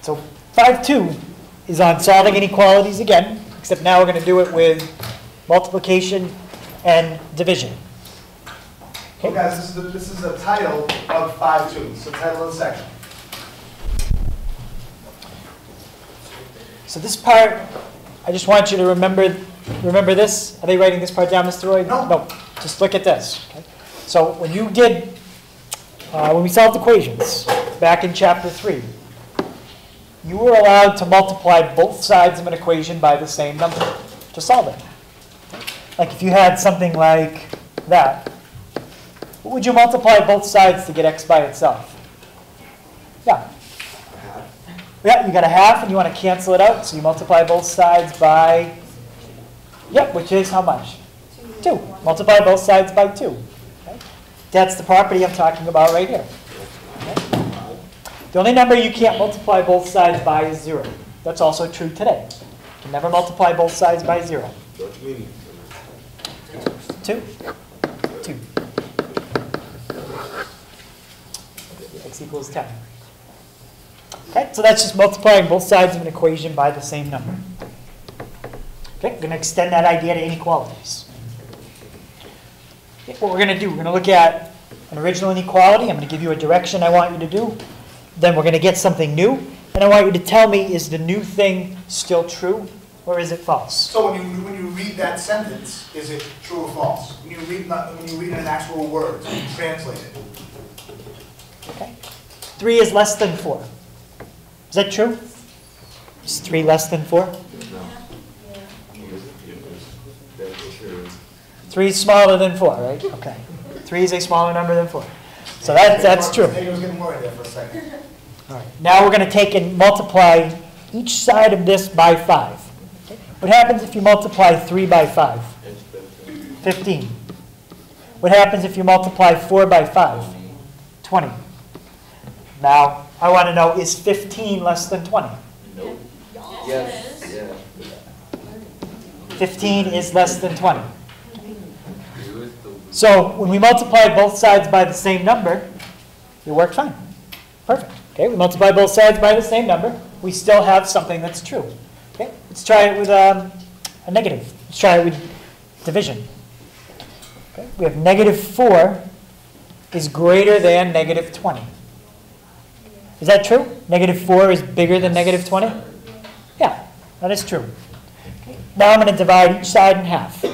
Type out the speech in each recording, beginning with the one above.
So 5.2 is on solving inequalities again, except now we're going to do it with multiplication and division. Okay, guys, this is the title of 5.2. It's the title of the section. So this part, I just want you to remember this. Are they writing this part down, Mr. Roy? No. Just look at this. Okay? So when you did, when we solved equations back in chapter 3, you were allowed to multiply both sides of an equation by the same number to solve it. Like if you had something like that, what would you multiply both sides to get x by itself? Yeah. Yeah, you got a half and you want to cancel it out, so you multiply both sides by, yep, which is how much? 2. Multiply both sides by 2. Okay? That's the property I'm talking about right here. Okay? The only number you can't multiply both sides by is 0. That's also true today. You can never multiply both sides by 0. 2. 2. X equals 10. Okay, so that's just multiplying both sides of an equation by the same number. Okay, we're going to extend that idea to inequalities. Okay, what we're going to do, we're going to look at an original inequality. I'm going to give you a direction I want you to do. Then we're going to get something new. And I want you to tell me, is the new thing still true or is it false? So when you read that sentence, is it true or false? When you read it in actual words, when you translate it. Okay. 3 is less than 4. Is that true? Is 3 less than 4? No. 3 is smaller than 4, right? Okay. 3 is a smaller number than 4. So that's true. I was getting worried there for a second. All right. Now we're going to take and multiply each side of this by 5. Okay. What happens if you multiply 3 by 5? 15. What happens if you multiply 4 by 5? 20. Now, I want to know, is 15 less than 20? Nope. Yes. Yeah. 15 is less than 20. So when we multiply both sides by the same number, it worked fine. Perfect. Okay, we multiply both sides by the same number. We still have something that's true. Okay, let's try it with a negative. Let's try it with division. Okay, we have negative 4 is greater than negative 20. Is that true? Negative 4 is bigger than negative 20? Yeah, that is true. Okay. Now I'm going to divide each side in half.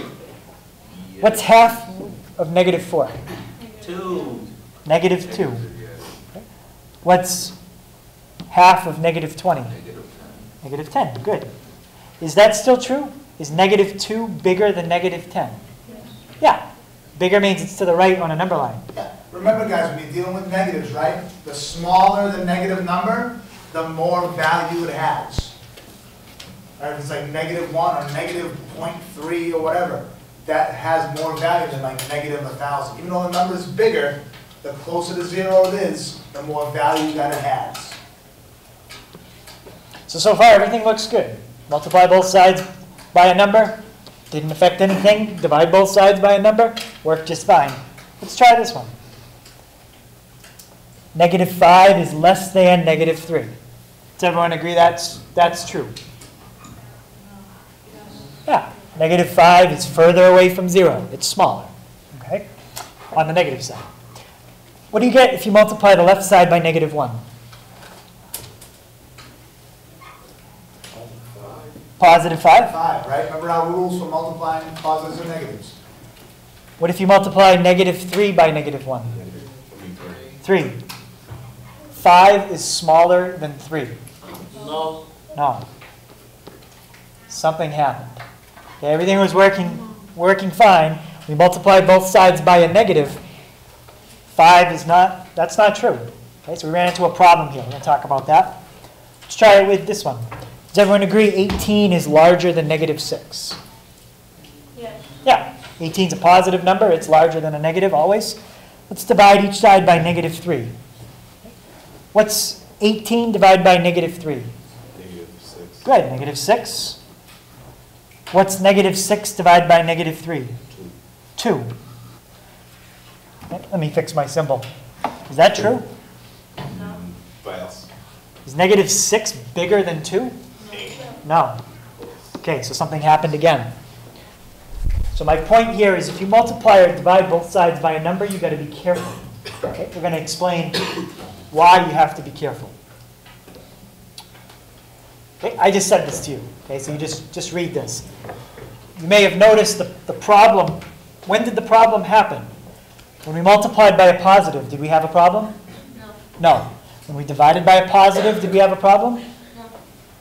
What's half of negative 4? 2. Negative 2. Okay. What's half of negative 20? Negative 10. Good. Is that still true? Is negative 2 bigger than negative 10? Yeah. Bigger means it's to the right on a number line. Yeah. Remember, guys, when you're dealing with negatives, right? The smaller the negative number, the more value it has. Right? If it's like -1 or negative 0.3 or whatever, that has more value than like negative 1,000. Even though the number is bigger, the closer to 0 it is, the more value that it has. So far everything looks good. Multiply both sides by a number. Didn't affect anything. Divide both sides by a number. Worked just fine. Let's try this one. Negative 5 is less than negative 3. Does everyone agree that's true? Yeah. Negative 5 is further away from 0. It's smaller. Okay? On the negative side. What do you get if you multiply the left side by negative 1? Positive 5? 5, right? Remember our rules for multiplying positives and negatives. What if you multiply negative 3 by negative 1? 3. 5 is smaller than 3. No. No. Something happened. Okay, everything was working fine. We multiplied both sides by a negative. 5 is not, that's not true. Okay, so we ran into a problem here. We're going to talk about that. Let's try it with this one. Does everyone agree 18 is larger than negative 6? Yes. Yeah. 18 is a positive number. It's larger than a negative always. Let's divide each side by negative 3. What's 18 divided by negative 3? Negative 6. Good. Negative 6. What's negative 6 divided by negative 3? 2. Let me fix my symbol. Is that true? False. Is negative 6 bigger than 2? No. Okay, so something happened again. So my point here is if you multiply or divide both sides by a number, you've got to be careful. Okay, we're going to explain why you have to be careful. Okay, I just said this to you. Okay, so you just read this. You may have noticed the problem. When did the problem happen? When we multiplied by a positive, did we have a problem? No. No. When we divided by a positive, did we have a problem? No.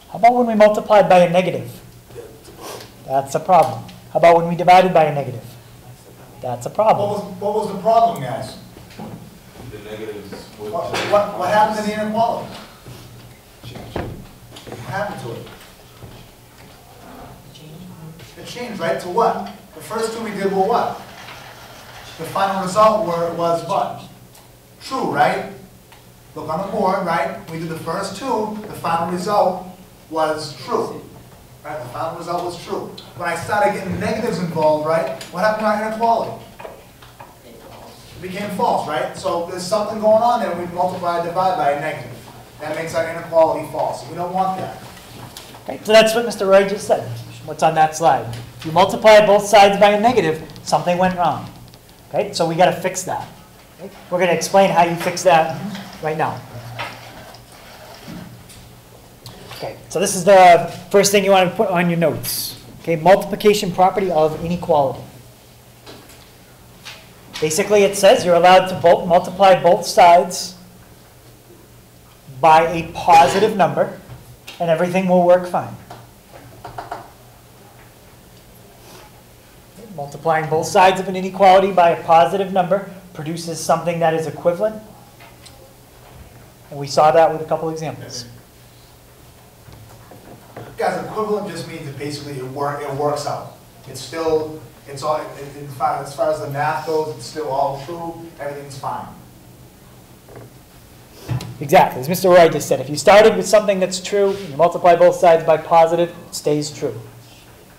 How about when we multiplied by a negative? That's a problem. How about when we divided by a negative? That's a problem. What was the problem, guys? The negatives. What happened to the inequality? What happened to it? It changed, right? To what? The first two we did were what? The final result was what? True, right? Look on the board, right? We did the first two, the final result was true. Right? The final result was true. When I started getting negatives involved, right? What happened to our inequality? It became false, right? So there's something going on there when we multiply and divide by a negative. That makes our inequality false. We don't want that. Okay, so that's what Mr. Roy just said. What's on that slide? If you multiply both sides by a negative, something went wrong. Okay, so we got to fix that. Okay? We're going to explain how you fix that right now. Okay, so this is the first thing you want to put on your notes. Okay, multiplication property of inequality. Basically, it says you're allowed to multiply both sides by a positive number, and everything will work fine. Multiplying both sides of an inequality by a positive number produces something that is equivalent. And we saw that with a couple examples. Guys, equivalent just means that basically it works out. It's still, it's all, as far as the math goes, it's still all true. Everything's fine. Exactly. As Mr. Roy just said, if you started with something that's true, and you multiply both sides by positive, it stays true.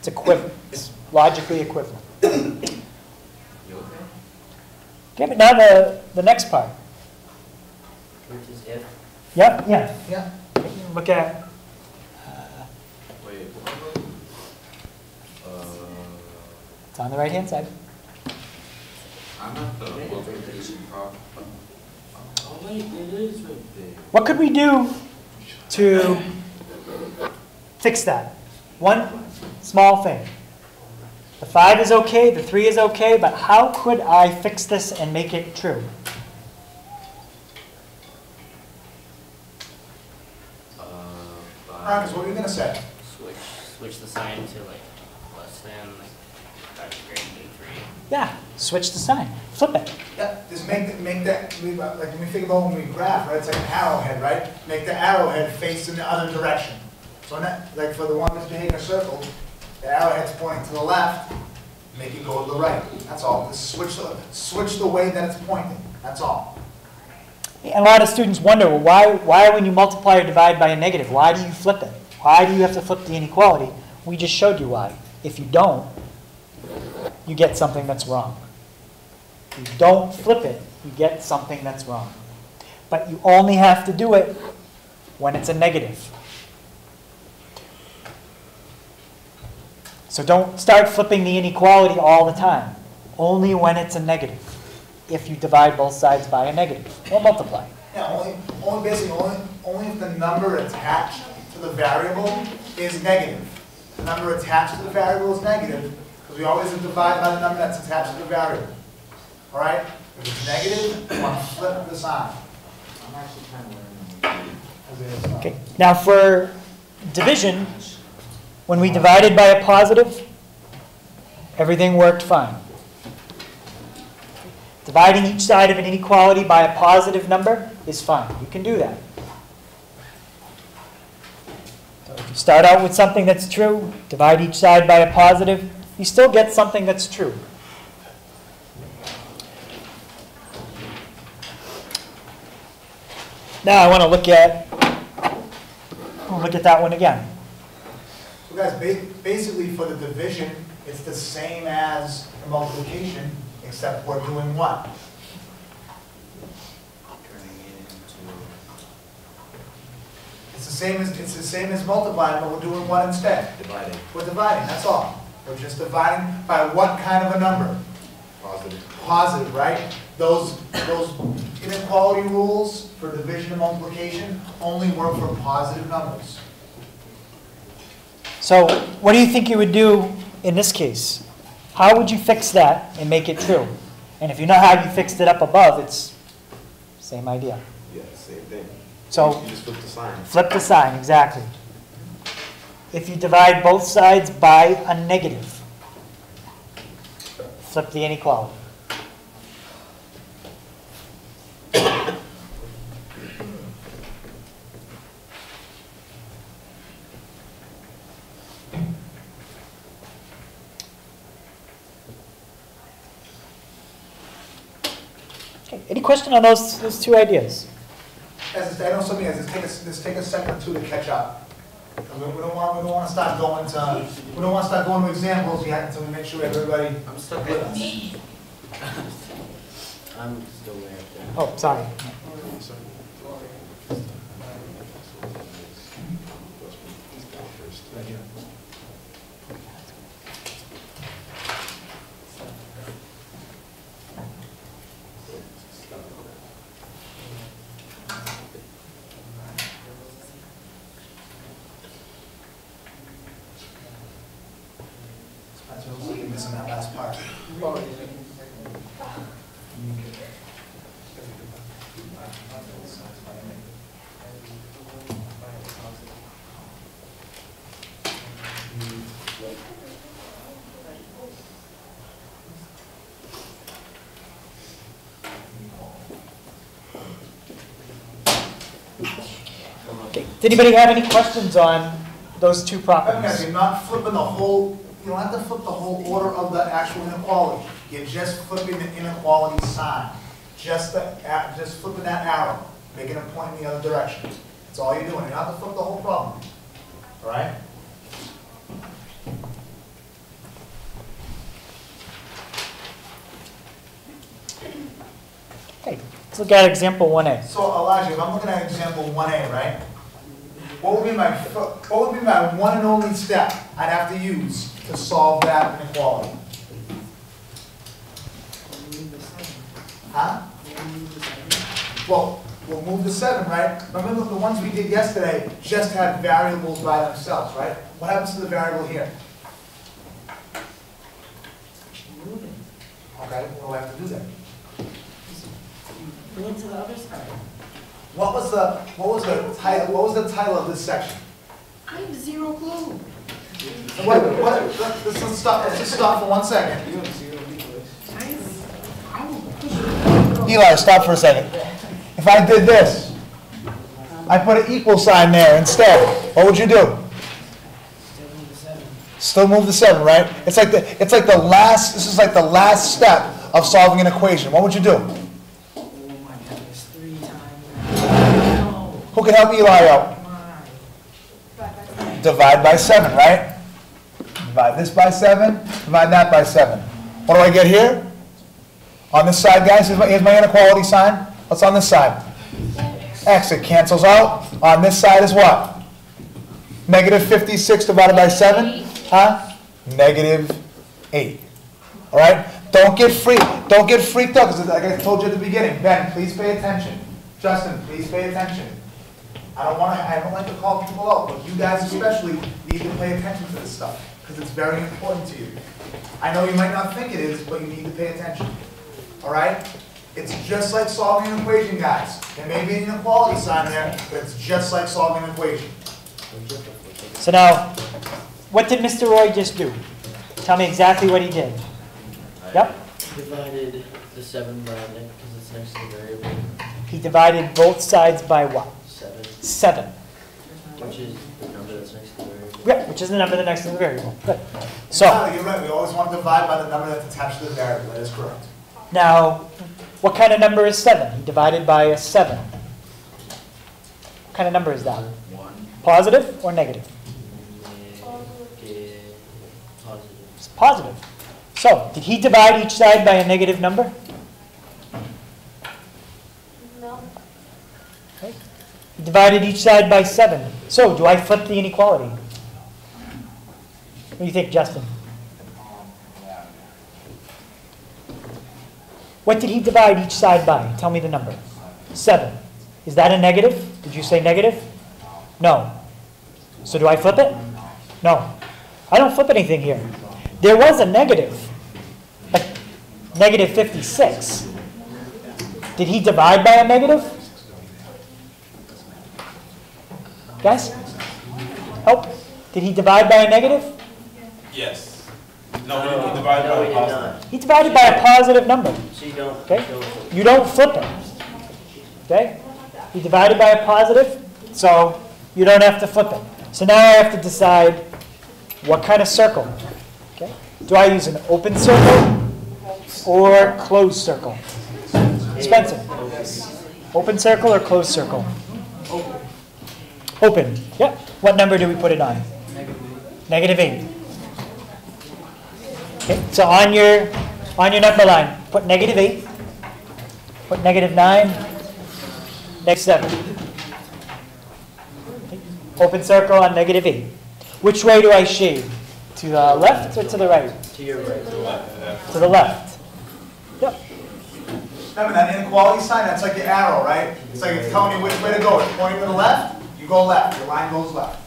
It's equivalent. It's logically equivalent. Okay, but now the next part. Which is if. Yep, yeah. Yeah. Look at, Wait. it's on the right-hand side. I'm not the multiplication problem. Oh wait, it is right there. What could we do to fix that? One small thing. The 5 is okay, the 3 is okay, but how could I fix this and make it true? Marcus, what were you going to say? Switch the sign to like less than, like that's greater than 3. Yeah, switch the sign, flip it. Yeah, just make that, like when we think about when we graph, right, it's like an arrowhead, right? Make the arrowhead face in the other direction. So that, like for the one that's Hager circle, the arrowhead's pointing to the left, make it go to the right. That's all. Just switch the way that it's pointing. That's all. And a lot of students wonder, well, why when you multiply or divide by a negative, why do you flip it? Why do you have to flip the inequality? We just showed you why. If you don't, you get something that's wrong. If you don't flip it, you get something that's wrong. But you only have to do it when it's a negative. So don't start flipping the inequality all the time. Only when it's a negative. If you divide both sides by a negative or multiply. Yeah, only if the number attached to the variable is negative. The number attached to the variable is negative, because we always divide by the number that's attached to the variable. All right? If it's negative, you want to flip the sign. I'm actually kind of learning. Okay. Now for division, when we divided by a positive, everything worked fine. Dividing each side of an inequality by a positive number is fine. You can do that. So if you start out with something that's true, divide each side by a positive, you still get something that's true. Now I want to look at that one again. So guys, basically for the division, it's the same as the multiplication, except we're doing what? Turning it into. It's the same as multiplying, but we're doing what instead? Dividing. We're dividing, that's all. We're just dividing by what kind of a number? Positive. Positive, right? Those inequality rules for division and multiplication only work for positive numbers. So what do you think you would do in this case? How would you fix that and make it true? And if you know how you fixed it up above, it's same idea. Yeah, same thing. So You just flip the sign. flip the sign, exactly. If you divide both sides by a negative, flip the inequality. Okay, any question on those two ideas? As I know something, let's take a second or two to catch up. We don't want to start going to examples yet until we make sure everybody. I'm stuck with at us. D. I'm still way up there. Oh, sorry. That's what we're missing that last part. Okay. Does anybody have any questions on those two Okay, properties? you're not flipping the whole, you don't have to flip the whole order of the actual inequality. You're just flipping the inequality sign. Just flipping that arrow, making it point in the other direction. That's all you're doing. You don't have to flip the whole problem. All right? Okay, let's look at example 1A. So Elijah, if I'm looking at example 1A, right? What would be my one and only step I'd have to use to solve that inequality? Huh? Well, we'll move the 7, right? Remember the ones we did yesterday just had variables by themselves, right? What happens to the variable here? Okay, what do I have to do then? Bring it to the other side. What was the title of this section? I have zero clue. Let's just stop for 1 second. Eli, stop for a second. If I did this, I put an equal sign there instead, what would you do? Still move the 7, right? This is like the last step of solving an equation. What would you do? Oh my goodness, 3 times. No, Who can help Eli out? my. Divide by 7, right? Divide this by 7, divide that by 7. What do I get here? On this side, guys, here's my inequality sign. What's on this side? X. It cancels out. On this side is what? Negative 56 divided by 7? Huh? Negative 8. All right? Don't get freaked out, because like I told you at the beginning, Ben, please pay attention. Justin, please pay attention. I don't like to call people out, but you guys especially need to pay attention to this stuff, because it's very important to you. I know you might not think it is, but you need to pay attention. All right? It's just like solving an equation, guys. There may be an inequality sign there, but it's just like solving an equation. So now, what did Mr. Roy just do? Tell me exactly what he did. Yep. Divided the 7 by it because it's next to the variable. He divided both sides by what? 7, 7. which is the number that's next to the variable. Yeah, which is the number the next to the variable. Good. So, You're right. We always want to divide by the number that's attached to the variable. That is correct. now, what kind of number is 7? He divided by a 7. What kind of number is that? 1. Positive or negative? Positive. It's positive. So, did he divide each side by a negative number? No. Okay. You divided each side by 7. So, do I flip the inequality? What do you think, Justin? What did he divide each side by? Tell me the number. 7. Is that a negative? Did you say negative? No. So do I flip it? No. I don't flip anything here. There was a negative, like negative 56. Did he divide by a negative? Guys? Help. Did he divide by a negative? Yes. No, we divided by a positive. He divided by a positive number. So you don't. Okay? You don't flip it. Okay? He divided by a positive, so you don't have to flip it. So now I have to decide what kind of circle. Okay? Do I use an open circle or closed circle? Spencer. Open circle or closed circle? Open. Yep. What number do we put it on? Negative 8. Okay, so on your number line, put negative 8, put negative 9, negative 7. Okay. Open circle on negative 8. Which way do I shade? To the left or to the right? To your right. To the left. Yep. Remember that inequality sign? That's like the arrow, right? It's like it's telling you which way to go. It's pointing to the left, you go left. Your line goes left.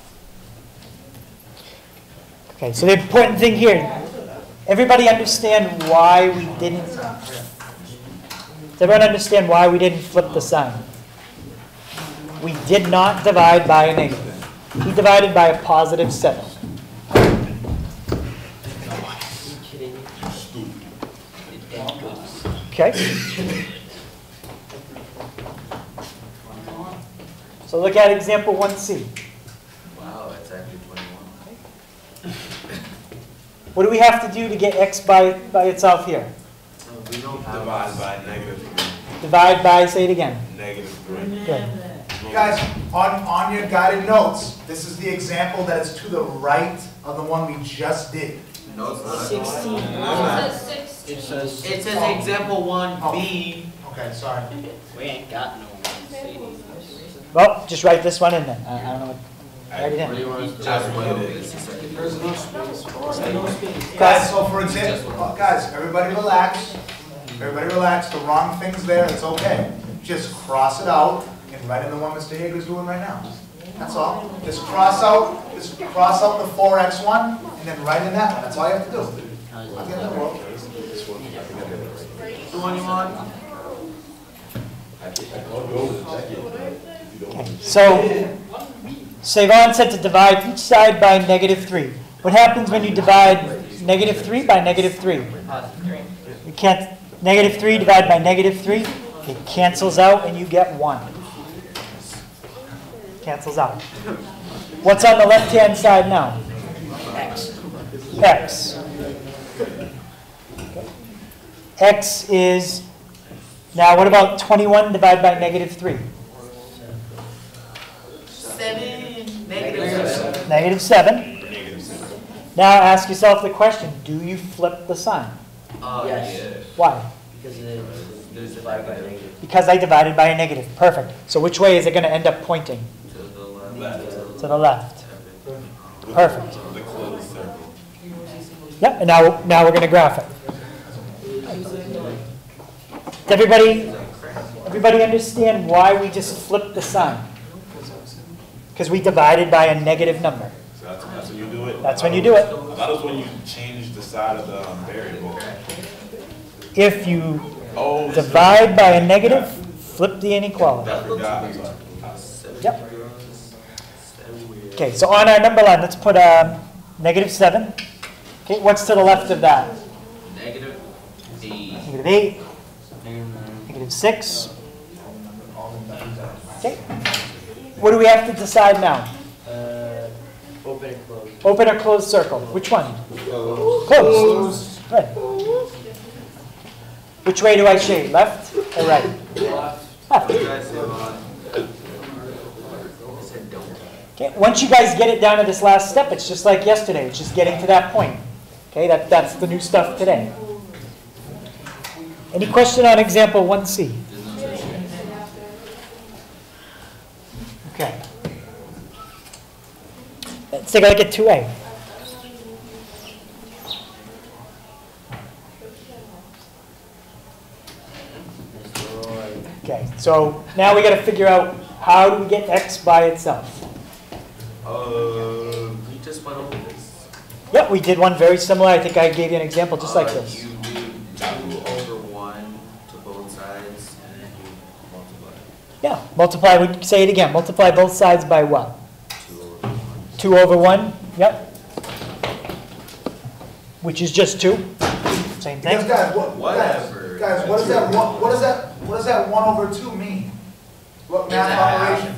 Okay, so the important thing here, everybody understand why we didn't, does everyone understand why we didn't flip the sign? We did not divide by a negative. He divided by a positive 7. Okay? So look at example 1C. Wow, that's actually 21. What do we have to do to get x by itself here? We don't divide by negative 3. Divide by, say it again. Negative 3. Good. Guys, on your guided notes, this is the example that is to the right of the one we just did. No, it's not. 16. It says 16. It says example 1B. Okay, sorry. We ain't got no Mercedes. Well, just write this one in then. I don't know what. Write it in. Just what it is. Guys, so for example, guys, everybody relax. Everybody relax. The wrong thing's there. It's okay. Just cross it out and write in the one Mr. Hager's doing right now. That's all. Just cross out the 4x one and then write in that one. That's all you have to do. I'll get that work. 21. Okay. So, Savon said to divide each side by negative 3. What happens when you divide negative 3 by negative 3? You can't. Negative 3 divided by negative 3. It cancels out and you get 1. Cancels out. What's on the left-hand side now? X. X. X is, now what about 21 divided by negative 3? 7. Negative 7. Negative 7. Now ask yourself the question, do you flip the sign? Yes. Why? Because it is divided by negative. Because I divided by a negative. Perfect. So which way is it going to end up pointing? To the left. To the left. Perfect. The closed circle. Yep, and now we're going to graph it. Does everybody understand why we just flipped the sign? Because we divided by a negative number. So that's when you do it? That's when you do it. I thought it was when you change the side of the variable. If you Oh. divide by a negative, flip the inequality. I forgot. Yep. Okay, so on our number line, let's put negative 7. Okay, what's to the left of that? Negative 8. Negative 8. Negative 6. Okay. What do we have to decide now? Open and close. Open or closed circle? Which one? Closed. Good. Which way do I shade? Left or right? Left. Okay. Once you guys get it down to this last step, it's just like yesterday. It's just getting to that point. Okay, that's the new stuff today. Any question on example 1C? Let's take a look at 2A. Okay, so now we got to figure out how do we get x by itself. We just went over this. Yep, we did one very similar. I think I gave you an example just like this. You do 2/1 to both sides, and then you multiply. Yeah, multiply, we say it again, multiply both sides by what? 2/1. 2/1, yep. Which is just 2, same Because thing. guys, Whatever. guys, what does that 1/2 mean? What It's a math half. operation?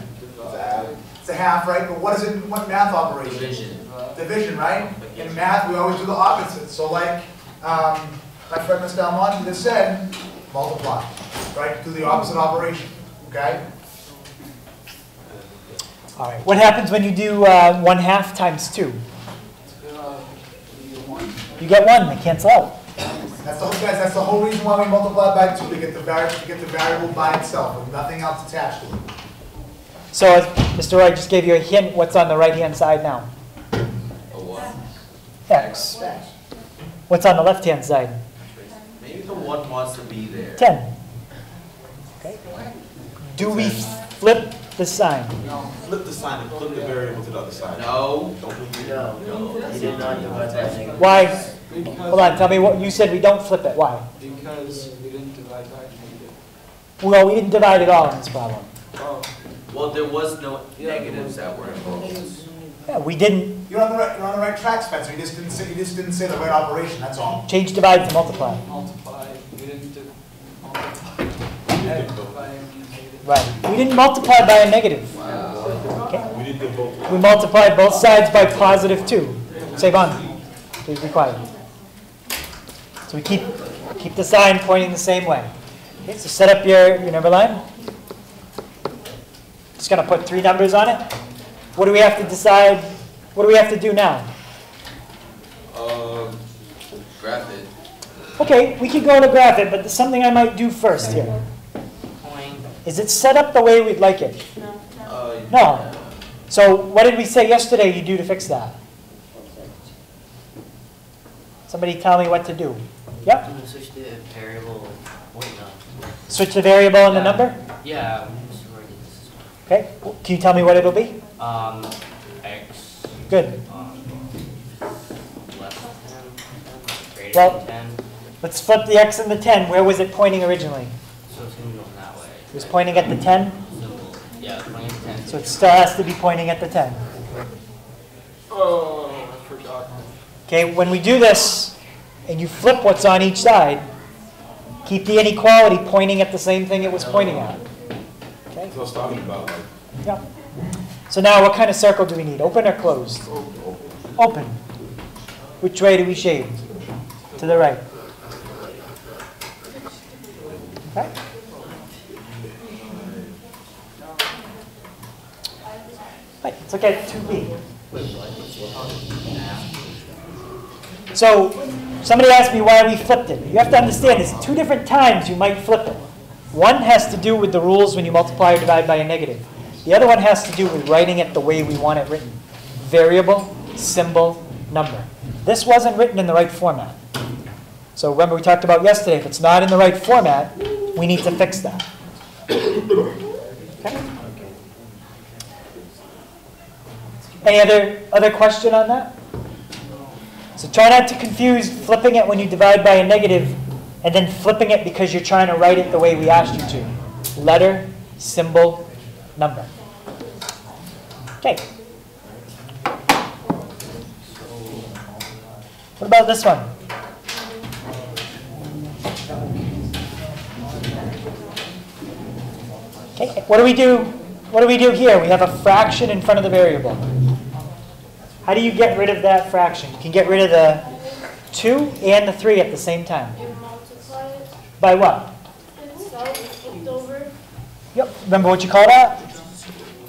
It's a half, right? But what math operation? Division. Division, right? In math, we always do the opposite. So like, my friend Mr. Almonte just said, multiply, right? Do the opposite operation, okay? All right, what happens when you do 1/2 times 2? You get 1, they cancel out. That's the whole reason why we multiply by 2, to get the variable by itself, with nothing else attached to it. So as Mr. Roy just gave you a hint, what's on the right-hand side now? A 1. X. What's on the left-hand side? Maybe the 1 wants to be there. 10. Okay. Do we flip the sign? Flip the sign and flip the variable to the other side. No. Don't we? No, you did not divide by negative. Why? Hold on, tell me what you said. We don't flip it. Why? Because we didn't divide by negative. Well, we didn't divide it all in this problem. Oh, Well, there was no negatives that were involved. Yeah, we didn't You're on the right track, Spencer. You just didn't say the right operation. That's all. change divide to multiply. multiply, we didn't do multiply. By negative. Right. We didn't multiply by a negative. Okay. We did the both. We multiplied both sides by positive 2. Save on. Please be quiet. So we keep the sign pointing the same way. Okay, so set up your number line. Just going to put 3 numbers on it. What do we have to decide? What do we have to do now? Graph it. Okay, we could go to graph it, but there's something I might do first here. Point. Is it set up the way we'd like it? No. No. So what did we say yesterday you do to fix that? Somebody tell me what to do. Yep. I'm gonna switch the variable. Wait, no. Switch the variable and the number? Yeah, I'm just where this. Okay. Can you tell me what it'll be? X. Good. Less than 10. Greater Well- than 10. Let's flip the x and the 10. Where was it pointing originally? So it's gonna go that way. It was pointing at the 10, Symbol. Yeah, it's pointing at 10. so it still has to be pointing at the 10. Oh, I forgot. Okay, when we do this, and you flip what's on each side, keep the inequality pointing at the same thing it was pointing at. Okay? That's what I was talking about. Like, Yeah. So now what kind of circle do we need? Open or closed? Open. Which way do we shade? To the right. Okay. Right, let's look at 2B. So somebody asked me why we flipped it. You have to understand there's 2 different times you might flip it. One has to do with the rules when you multiply or divide by a negative. The other one has to do with writing it the way we want it written. Variable, symbol, number. This wasn't written in the right format. So remember we talked about yesterday, if it's not in the right format, we need to fix that. Okay. Any other question on that? So try not to confuse flipping it when you divide by a negative and then flipping it because you're trying to write it the way we asked you to. Letter, symbol, number. Okay. What about this one? Okay, what do we do? What do we do here? We have a fraction in front of the variable. How do you get rid of that fraction? You can get rid of the 2 and the 3 at the same time. You multiply it By what? itself, flipped over. Yep. Remember what you call that?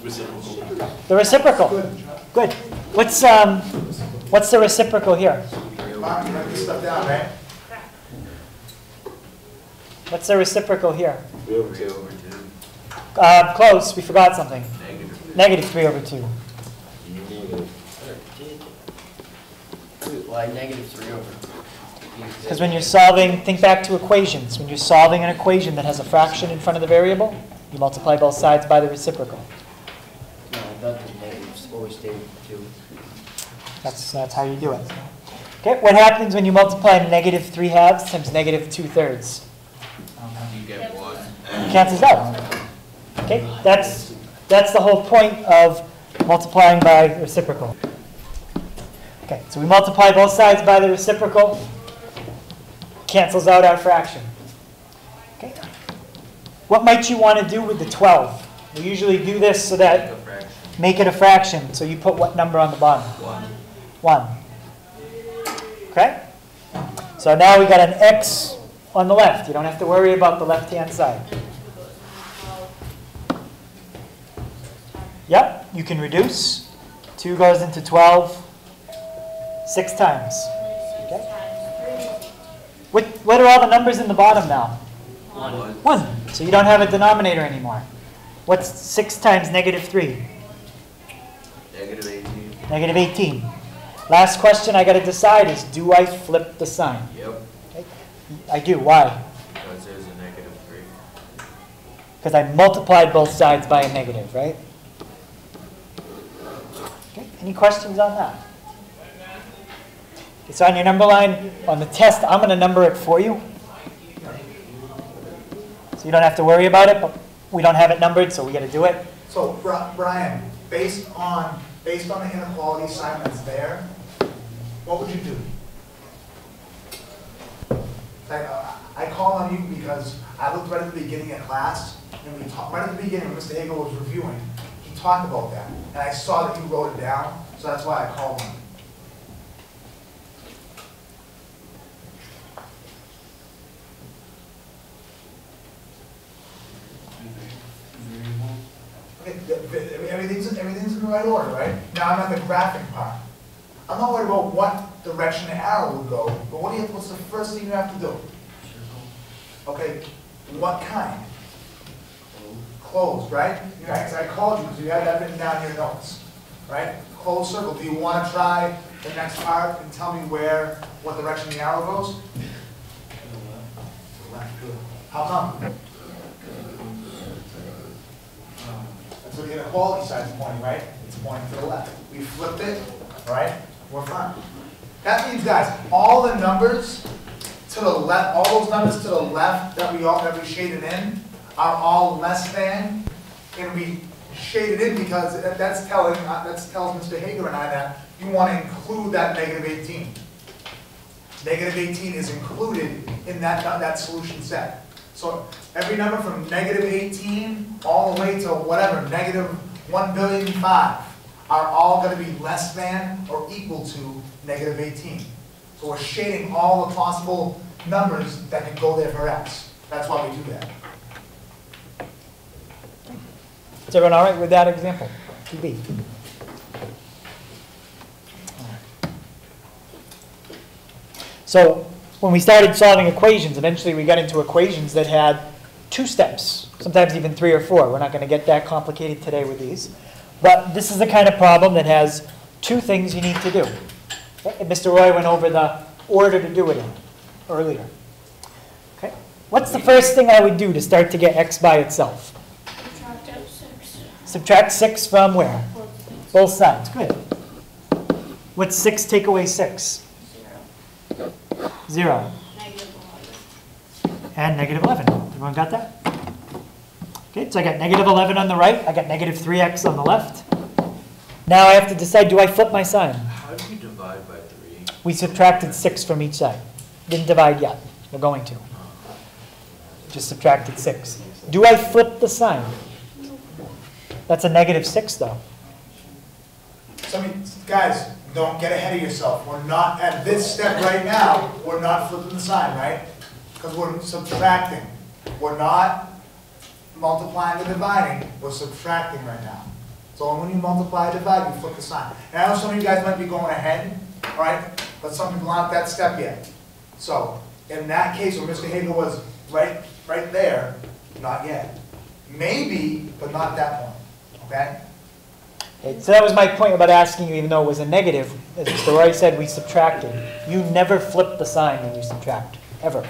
reciprocal. The reciprocal. Good. What's the reciprocal here? Mark, you write this stuff down, right? What's the reciprocal here? 3 over 2. Close. We forgot something. Negative. Negative 3 over 2. Why negative 3 over? Because when you're solving, think back to equations. When you're solving an equation that has a fraction in front of the variable, you multiply both sides by the reciprocal. No, I thought the negatives always stayed with 2. That's how you do it. Okay, what happens when you multiply negative 3/2 times negative 2/3? You get 1. It cancels out. Okay, that's the whole point of multiplying by reciprocal. Okay, so we multiply both sides by the reciprocal, cancels out our fraction. Okay. What might you want to do with the 12? We usually do this so that A fraction. make it a fraction. So you put what number on the bottom? 1. 1. Okay? So now we got an x on the left. You don't have to worry about the left-hand side. Yep, you can reduce. 2 goes into 12 6 times. Okay? What are all the numbers in the bottom now? 1. 1. So you don't have a denominator anymore. What's 6 times negative 3? Negative 18. Negative 18. Last question I got to decide is, do I flip the sign? Yep. Okay. I do. Why? Because there's a negative 3. Because I multiplied both sides by a negative, right? Okay. Any questions on that? It's on your number line. On the test, I'm going to number it for you. So you don't have to worry about it, but we don't have it numbered, so we got to do it. So, Brian, based on the inequality sign that's there, what would you do? I call on you because I looked right at the beginning of class, and we talked right at the beginning when Mr. Hager was reviewing. He talked about that, and I saw that you wrote it down, so that's why I called on you. Everything's in the right order, right? Now I'm at the graphing part. I'm not worried about what direction the arrow would go, but what's the first thing you have to do? Okay, what kind? Closed, right? You know, I called you because you had that written down in your notes, right? Closed circle. Do you want to try the next part and tell me what direction the arrow goes? Good. How come? So the inequality side is pointing, right? It's pointing to the left. We flipped it, right? We're fine. That means, guys, all the numbers to the left, all those numbers to the left that we shaded in are all less than, and we shaded in because that tells Mr. Hager and I that you want to include that negative 18. Negative 18 is included in that solution set. So every number from negative 18 all the way to whatever, negative 1,000,000,005 are all going to be less than or equal to negative 18. So we're shading all the possible numbers that can go there for x. That's why we do that. Is everyone all right with that example? 2B. So when we started solving equations, eventually we got into equations that had 2 steps, sometimes even 3 or 4. We're not going to get that complicated today with these. But this is the kind of problem that has 2 things you need to do. Okay? And Mr. Roy went over the order to do it in earlier. Okay? What's the first thing I would do to start to get x by itself? Subtract out 6. Subtract 6 from where? Both sides. Good. What's 6 take away 6? 0. Negative 11. And negative 11. Everyone got that? Okay, so I got negative 11 on the right. I got negative 3x on the left. Now I have to decide, do I flip my sign? How do you divide by 3? We subtracted 6 from each side. Didn't divide yet. We're going to. Just subtracted 6. Do I flip the sign? That's a negative 6, though. So, guys, don't get ahead of yourself. We're not, at this step right now, we're not flipping the sign, right? Because we're subtracting. We're not multiplying and dividing. We're subtracting right now. So when you multiply and divide, you flip the sign. And I know some of you guys might be going ahead, all right? But some people aren't at that step yet. So in that case where Mr. Hager was right there, not yet. Maybe, but not at that point, okay? Okay, so that was my point about asking you, even though it was a negative. As Mr. Roy said, we subtracted. You never flip the sign when you subtract, ever,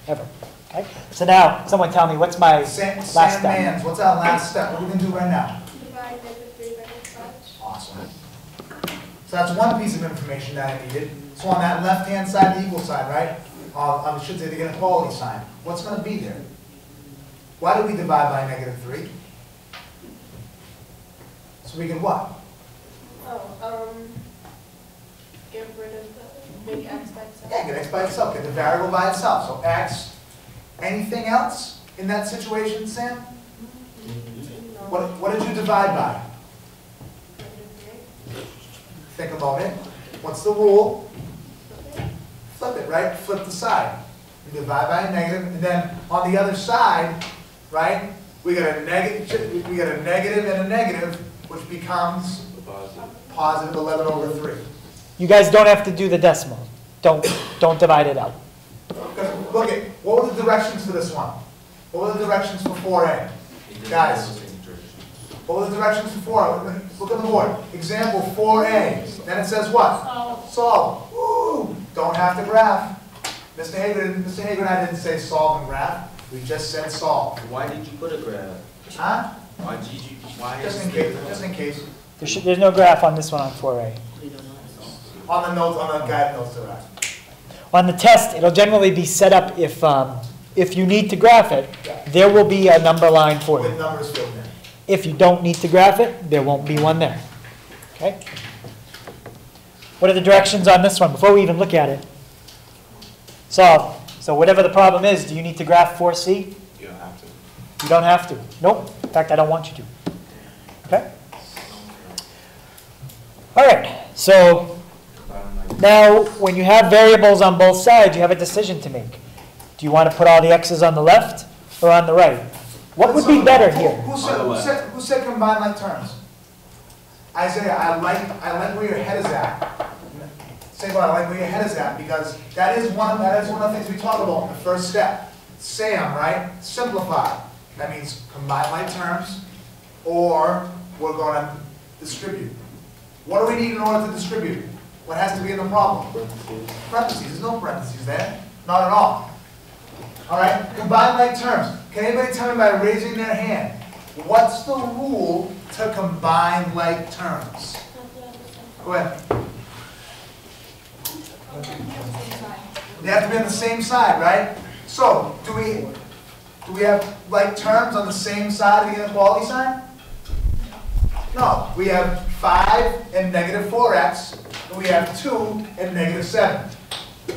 ever. Okay? So now, someone tell me, what's my Sam last step? Mans, what's our last step? What are we gonna do right now? Divide -3 by -5. Awesome. So that's one piece of information that I needed. So on that left-hand side, the equal sign, right? I should say the inequality sign. What's gonna be there? Why do we divide by -3? So we can what? Oh, get rid of the big X by itself. Yeah, get x by itself, get the variable by itself. So x, anything else in that situation, Sam? What did you divide by? Think about it. What's the rule? Flip it, right? Flip the side. You divide by a negative, and then on the other side, right? We got a negative and a negative, which becomes positive 11 over 3. You guys don't have to do the decimal. Don't divide it out. Because look at, what were the directions for this one? What were the directions for 4a? Guys, what were the directions for 4? Look at the board. Example 4a. Then it says what? Solve. Solve. Ooh, don't have to graph. Mr. Hager and I didn't say solve and graph. We just said solve. Why did you put a graph? Huh? Why did you, why Just is in case, just in case. There's no graph on this one on 4A. On the notes, on the guide notes to that. On the test, it'll generally be set up if you need to graph it, there will be a number line for With you. numbers filled in. If you don't need to graph it, there won't be one there. Okay? What are the directions on this one before we even look at it? Solve. So whatever the problem is, do you need to graph 4C? You don't have to. You don't have to. Nope. In fact, I don't want you to. Okay? All right. So now, when you have variables on both sides, you have a decision to make. Do you want to put all the x's on the left or on the right? What would be better here? Who said combine like terms? Isaiah, I like where your head is at. Say what, I like where your head is at, because that is one of the things we talk about in the first step. SAM, right? Simplify. That means combine like terms, or we're going to distribute. What do we need in order to distribute? What has to be in the problem? Parentheses. There's no parentheses there. Not at all. All right? Combine like terms. Can anybody tell me by raising their hand, what's the rule to combine like terms? Go ahead. They have to be on the same side, right? So, do we have like terms on the same side of the inequality sign? No. We have 5 and negative 4x, and we have 2 and negative 7.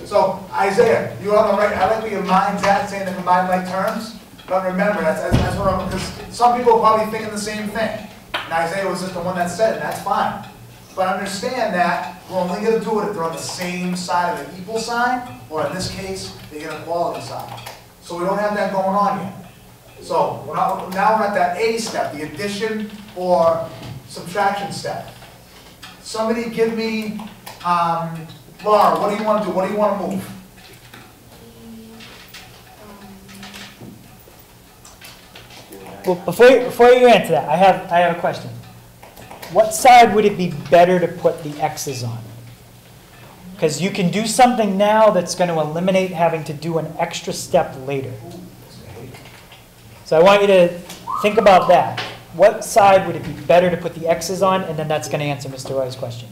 So, Isaiah, you're on the right. I like where your mind's at saying the combined like terms. But remember, that's what I'm, because some people are probably thinking the same thing. And Isaiah was just the one that said it, that's fine. But understand that we're only going to do it if they're on the same side of the equal sign, or in this case, the inequality sign. So we don't have that going on yet. So now we're at that A step, the addition or subtraction step. Somebody give me, Laura, what do you want to do? What do you want to move? Well, before you answer that, I have a question. What side would it be better to put the x's on? Because you can do something now that's going to eliminate having to do an extra step later. So I want you to think about that. What side would it be better to put the x's on? And then that's going to answer Mr. Roy's question.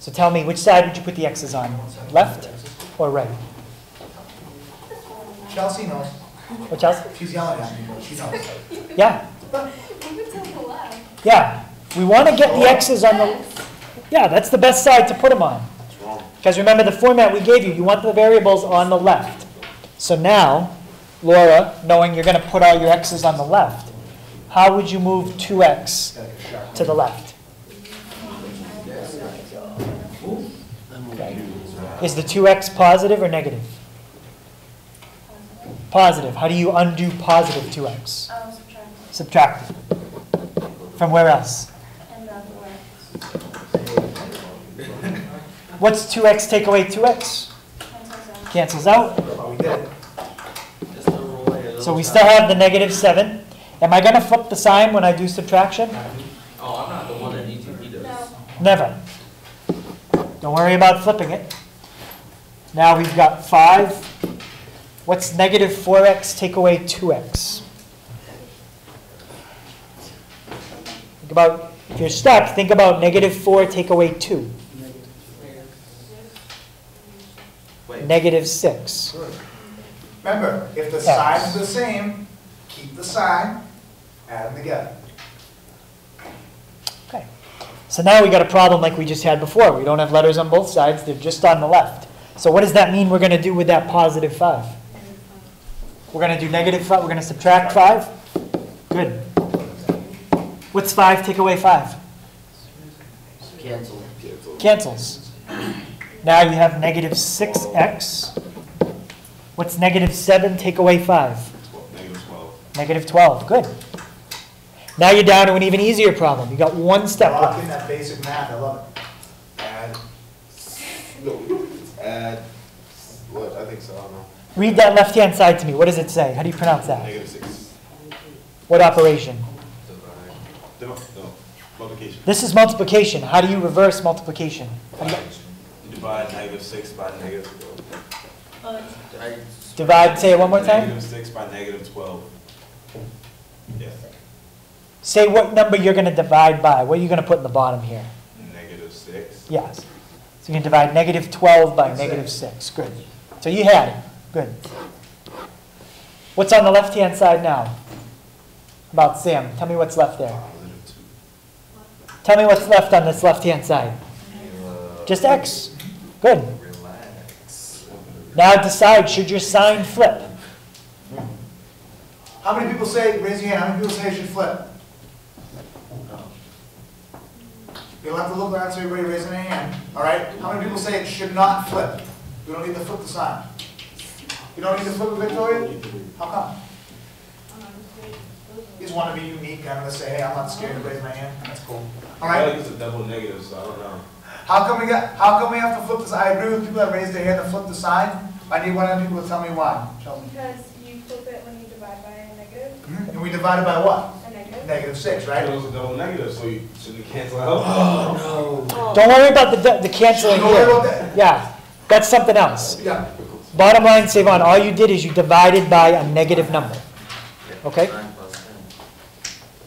So tell me, which side would you put the x's on? Left or right? Chelsea knows. What, Chelsea? She's yelling at me, but she knows. Yeah. Move it to the left. Yeah. We want to get the x's on the... Yeah, that's the best side to put them on. Because remember the format we gave you. You want the variables on the left. So now, Laura, knowing you're going to put all your x's on the left, how would you move 2x to the left? Okay. Is the 2x positive or negative? Positive. How do you undo positive 2x? Subtract. Subtract it. From where else? And the other way. What's 2x take away 2x? Cancels out. Cancels out. Oh, we did. Just the rule. So we still have the negative 7. Am I going to flip the sign when I do subtraction? Oh, I'm not Never. Don't worry about flipping it. Now we've got 5. What's negative 4x take away 2x? Think about, if you're stuck, think about negative 4 take away 2. Negative 6. Remember, if the sides are the same, keep the sign, add them together. Okay. So now we got a problem like we just had before. We don't have letters on both sides. They're just on the left. So what does that mean we're going to do with that positive 5? We're going to do negative 5. We're going to subtract 5. Good. What's 5 take away 5? Cancel. Cancels. Now you have negative 6x. What's negative 7 take away 5? Negative 12. Negative 12. Good. Now you're down to an even easier problem. You got one step Lock in left. that basic math, I love it. Add. No, add. What? I think so. I don't know. Read that left-hand side to me. What does it say? How do you pronounce that? Negative 6. What operation? No. Multiplication. This is multiplication. How do you reverse multiplication? How do you You divide negative 6 by negative 12. divide, say it one more time. Negative 6 by negative 12. Yeah. Say what number you're going to divide by. What are you going to put in the bottom here? Negative 6. Yes. So you can divide negative 12 by That's negative it. 6. Good. So you had it. Good. What's on the left-hand side now? About Sam. Tell me what's left there. Positive 2. Tell me what's left on this left-hand side. Just x. Good. Relax. Now decide, should your sign flip? How many people say, raise your hand, how many people say it should flip? You'll have to look around so everybody raising their hand, all right? How many people say it should not flip? We don't need to flip the sign. You don't need to flip it, Victoria? How come? You just want to be unique, kind of say, hey, I'm not scared to raise my hand. That's cool. All I feel right? like it's a double negative, so I don't know. How come we have to flip this? I agree with people that raise their hand to flip the sign. I need one of people to tell me why. Chelsea. Because you flip it when you divide by a negative, And we divided by what? a negative. Negative 6, It right? was a double negative, so you shouldn't cancel out. Oh, no. Don't worry about the canceling Don't worry about here. that. Yeah, that's something else. Yeah. Bottom line, Savon, all you did is you divided by a negative number. Okay? 9 plus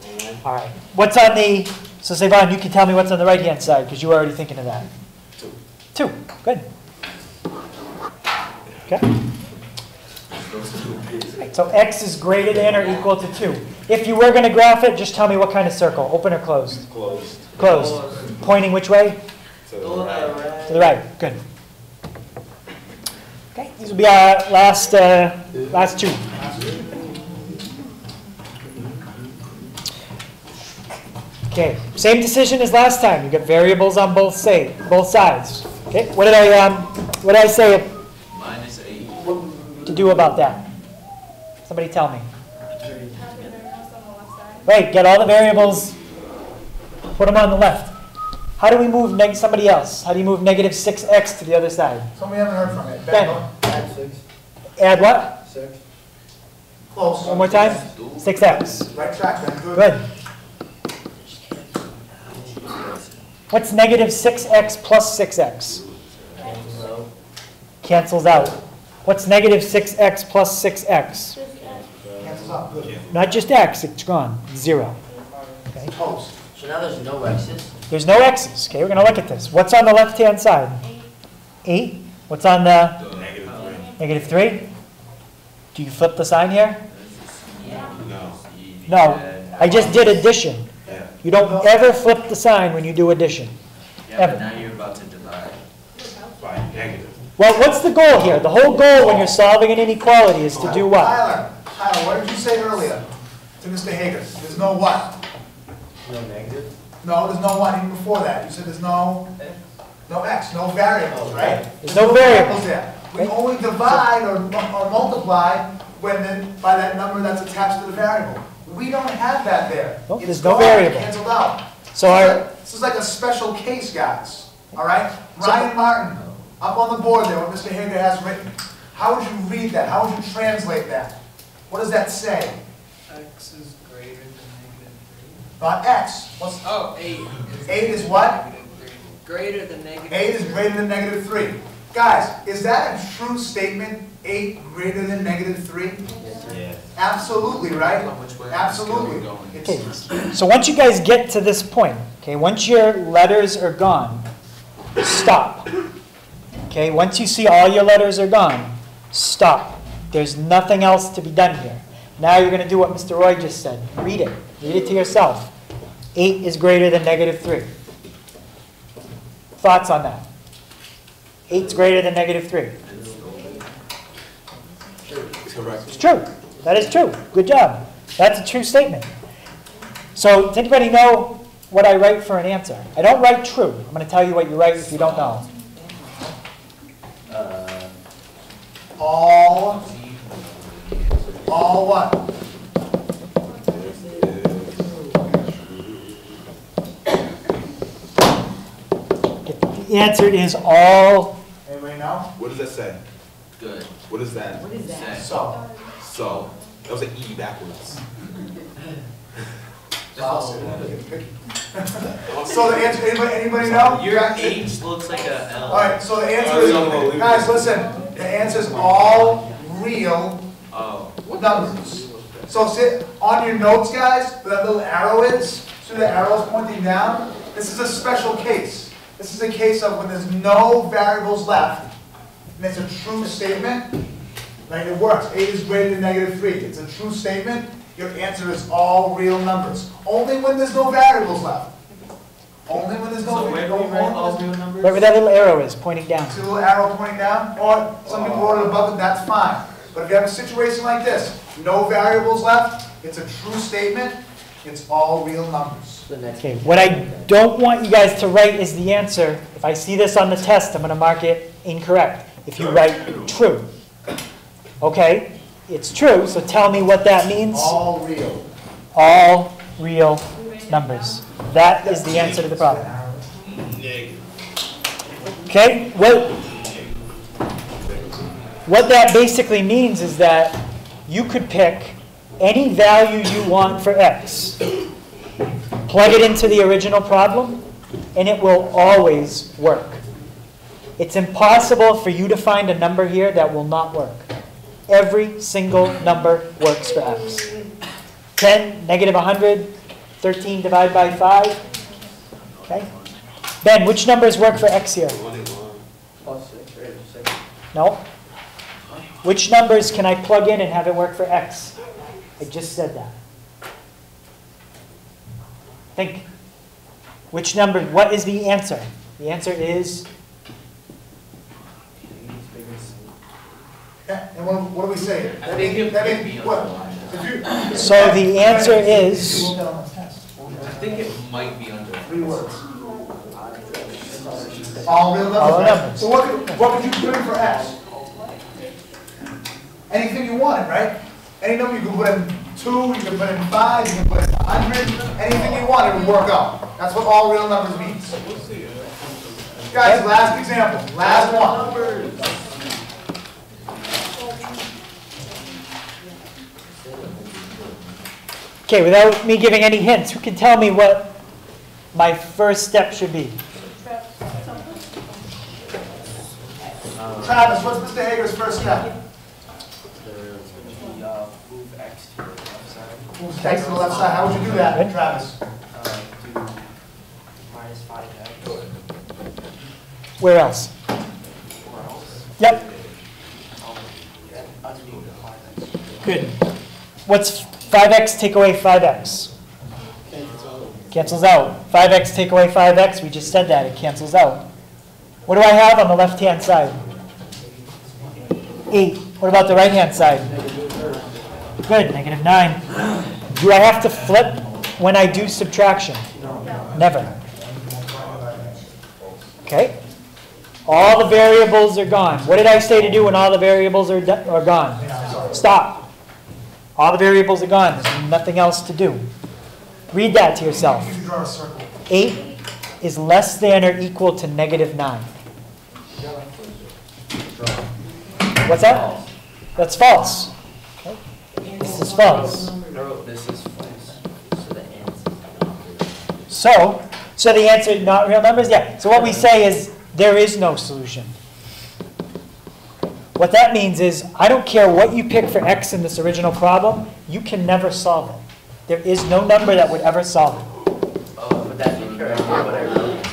10. All right. What's on the, so Savon, you can tell me what's on the right-hand side because you were already thinking of that. 2. Good. Okay. Right, so x is greater than or equal to 2. If you were going to graph it, just tell me what kind of circle, open or closed? Closed. Closed. Pointing which way? To the right. To the right. Good. Okay, these will be our last 2. Okay, same decision as last time. You got variables on both sides. Okay, what did I say Minus 8. to do about that? Somebody tell me. Have the variables on the left side. Right, get all the variables, put them on the left. How do we move somebody else? How do you move negative 6x to the other side? Somebody haven't heard from it. Ben. Add 6. Add what? 6. Close. One more time? 6x. Right track, Ben. Good. Good. What's negative 6x plus 6x? Cancels out. What's negative 6x plus 6x? Cancels out. Good. Not just x, it's gone. 0. Okay. Close. So now there's no x's? There's no x's. Okay, we're going to look at this. What's on the left-hand side? 8. What's on the Negative 3. negative 3? Do you flip the sign here? No. No. I just did addition. Yeah. You don't ever flip the sign when you do addition. Yeah, Ever. but now you're about to divide. By negative. Well, what's the goal here? The whole goal when you're solving an inequality is to do what? Tyler, what did you say earlier to Mr. Hager? There's no what? No negative? No, there's no what even before that. You said there's no x, no variables, right? There's no variables. there. We only divide or multiply by that number that's attached to the variable. We don't have that there. Nope, It's there's no gone, variable. Canceled out. So This is like a special case, guys. All right? Ryan Martin, up on the board there, what Mr. Hager has written. How would you read that? How would you translate that? What does that say? X is greater than negative 3. Not x. What's Oh, 8. 8 is what? Greater than negative. 8 is greater than negative 3. Guys, is that a true statement? 8 greater than negative 3? Yeah. Absolutely, right? Which way? Absolutely. Okay, so once you guys get to this point, okay, once your letters are gone, stop. Okay, once you see all your letters are gone, stop. There's nothing else to be done here. Now you're going to do what Mr. Roy just said. Read it. Read it to yourself. 8 is greater than negative 3. Thoughts on that? 8 is greater than negative 3. Correct. It's true. That is true. Good job. That's a true statement. So does anybody know what I write for an answer? I don't write true. I'm going to tell you what you write if you don't know. All what? The answer is all. Anybody know? What does that say? Good. What is that? What is that? So. So, that was an E backwards. So the answer, anybody know? Your H looks like a L. Alright, so the answer is, guys, listen, the answer is all real Oh. numbers. So sit on your notes, guys, where that little arrow is, so the arrow's pointing down. This is a special case. This is a case of when there's no variables left, and it's a true statement, right? It works. 8 is greater than negative 3. It's a true statement. Your answer is all real numbers. Only when there's no variables left. Only when there's no So where do we write all real numbers? Right where that little arrow is pointing down. See the little arrow pointing down? Or some people wrote it above it, that's fine. But if you have a situation like this, no variables left, it's a true statement, it's all real numbers. Okay, what I don't want you guys to write is the answer. If I see this on the test, I'm going to mark it incorrect. If you write true. Okay? It's true, so tell me what that means. All real. All real numbers. That is the answer to the problem. Okay? What that basically means is that you could pick any value you want for x, plug it into the original problem, and it will always work. It's impossible for you to find a number here that will not work. Every single number works for x. 10, negative 100, 13 divided by 5. Okay? Ben, which numbers work for x here? No? Which numbers can I plug in and have it work for x? I just said that. Think. Which number, what is the answer? The answer is... Yeah, and what do we say? I think it might be what? underlined. If you- So the answer is... You wrote that on the test. I think it might be under. 3 words. All real numbers. All right? numbers. So what could you put in for x? Anything you wanted, right? Any number, you can put in 2, you can put in 5, you can put in 100, anything you want, it would work out. That's what all real numbers means. Guys, last example, last one. Okay, without me giving any hints, who can tell me what my first step should be? Travis, what's Mr. Hager's first step? Move X to the left side. Move x to the left side. How would you do that, Travis? Do minus 5x. Where else? Where else? Yep, Underneath the 5x. good. What's 5x take away 5x? Cancels out. 5x take away 5x, we just said that, it cancels out. What do I have on the left-hand side? 8. What about the right-hand side? Good, negative 9. Do I have to flip when I do subtraction? Never. Okay? All the variables are gone. What did I say to do when all the variables are gone? Stop. All the variables are gone. There's nothing else to do. Read that to yourself. You can draw a circle. 8 is less than or equal to negative 9. What's that? That's false. Okay. This is false. No, this is false. So the answer is So, So the answer, not real numbers? Yeah. So what we say is, there is no solution. What that means is, I don't care what you pick for x in this original problem, you can never solve it. There is no number that would ever solve it. Oh, would that be correct, what I wrote?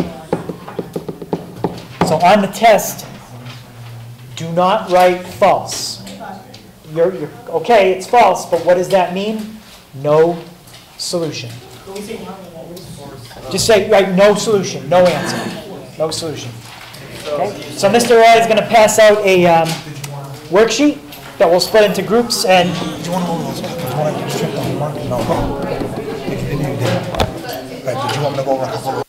So on the test, do not write false. You're, okay, it's false, but what does that mean? No solution. Just say, right, no solution, no answer, no solution. Okay? So Mr. Roy is going to pass out a worksheet that we'll split into groups, and Do you want all those? Do you want to strip the homework? No. Did you want me to go over a couple of